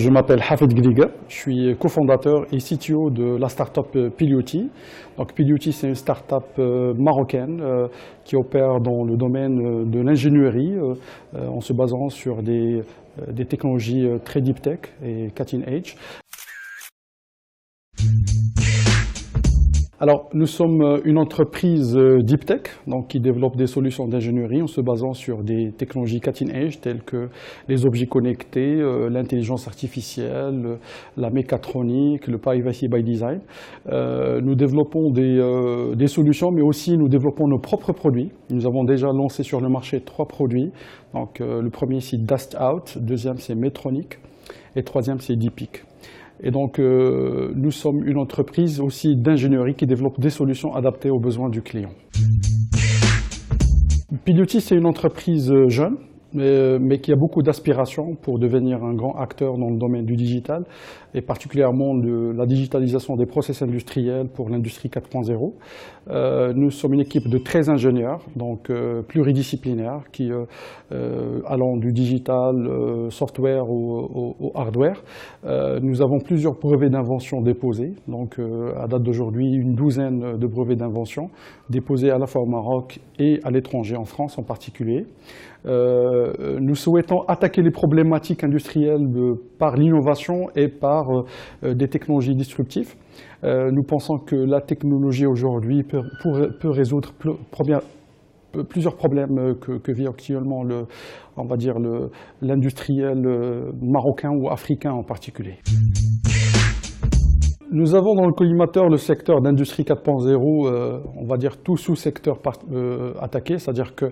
Je m'appelle Hafid Gliga, je suis cofondateur et CTO de la start-up Pilioti. Donc Pilioti, c'est une start-up marocaine qui opère dans le domaine de l'ingénierie en se basant sur des technologies très deep tech et cutting edge. Alors, nous sommes une entreprise deep tech, donc qui développe des solutions d'ingénierie en se basant sur des technologies cutting edge telles que les objets connectés, l'intelligence artificielle, la mécatronique, le privacy by design. Nous développons des solutions, mais aussi nous développons nos propres produits. Nous avons déjà lancé sur le marché 3 produits. Donc, le premier, c'est Dust Out, le deuxième, c'est Metronic, et le troisième, c'est Deepic. Et donc, nous sommes une entreprise aussi d'ingénierie qui développe des solutions adaptées aux besoins du client. Pilioti, c'est une entreprise jeune, mais qui a beaucoup d'aspirations pour devenir un grand acteur dans le domaine du digital, et particulièrement de la digitalisation des process industriels pour l'industrie 4.0. Nous sommes une équipe de 13 ingénieurs, donc pluridisciplinaires, qui allant du digital, software au hardware. Nous avons plusieurs brevets d'invention déposés, donc à date d'aujourd'hui, une douzaine de brevets d'invention déposés à la fois au Maroc et à l'étranger, en France en particulier. Nous souhaitons attaquer les problématiques industrielles par l'innovation et par des technologies disruptives. Nous pensons que la technologie aujourd'hui peut résoudre plusieurs problèmes que vit actuellement on va dire l'industriel marocain ou africain en particulier. Nous avons dans le collimateur le secteur d'industrie 4.0, on va dire tout sous-secteur attaqué, c'est-à-dire que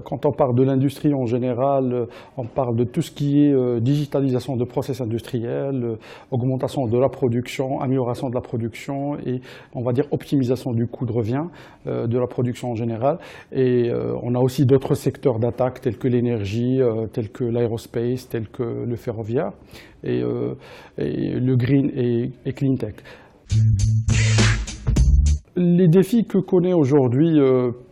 quand on parle de l'industrie en général, on parle de tout ce qui est digitalisation de process industriels, augmentation de la production, amélioration de la production et on va dire optimisation du coût de revient de la production en général. Et on a aussi d'autres secteurs d'attaque tels que l'énergie, tels que l'aérospace, tels que le ferroviaire et le green et clean tech. Les défis que connaît aujourd'hui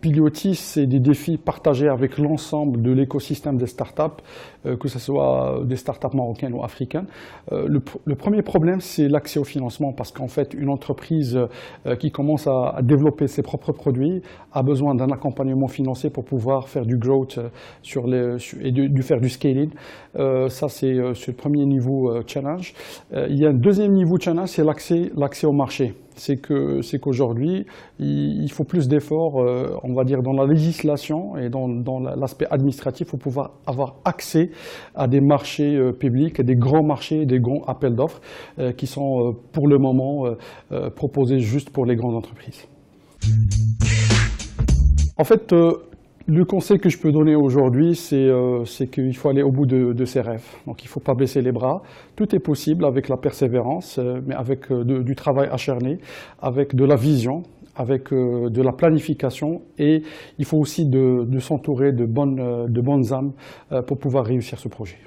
Pilioti, c'est des défis partagés avec l'ensemble de l'écosystème des startups, que ce soit des startups marocaines ou africaines. Le premier problème, c'est l'accès au financement, parce qu'en fait, une entreprise qui commence à développer ses propres produits a besoin d'un accompagnement financier pour pouvoir faire du growth et faire du scaling. Ça, c'est le premier niveau challenge. Il y a un deuxième niveau challenge, c'est l'accès au marché. C'est qu'aujourd'hui, il faut plus d'efforts, on va dire, dans la législation et dans l'aspect administratif pour pouvoir avoir accès à des marchés publics, des grands marchés, des grands appels d'offres qui sont pour le moment proposés juste pour les grandes entreprises. En fait, le conseil que je peux donner aujourd'hui, c'est qu'il faut aller au bout de ses rêves. Donc il ne faut pas baisser les bras. Tout est possible avec la persévérance, mais avec du travail acharné, avec de la vision, avec de la planification. Et il faut aussi de s'entourer de bonnes âmes pour pouvoir réussir ce projet.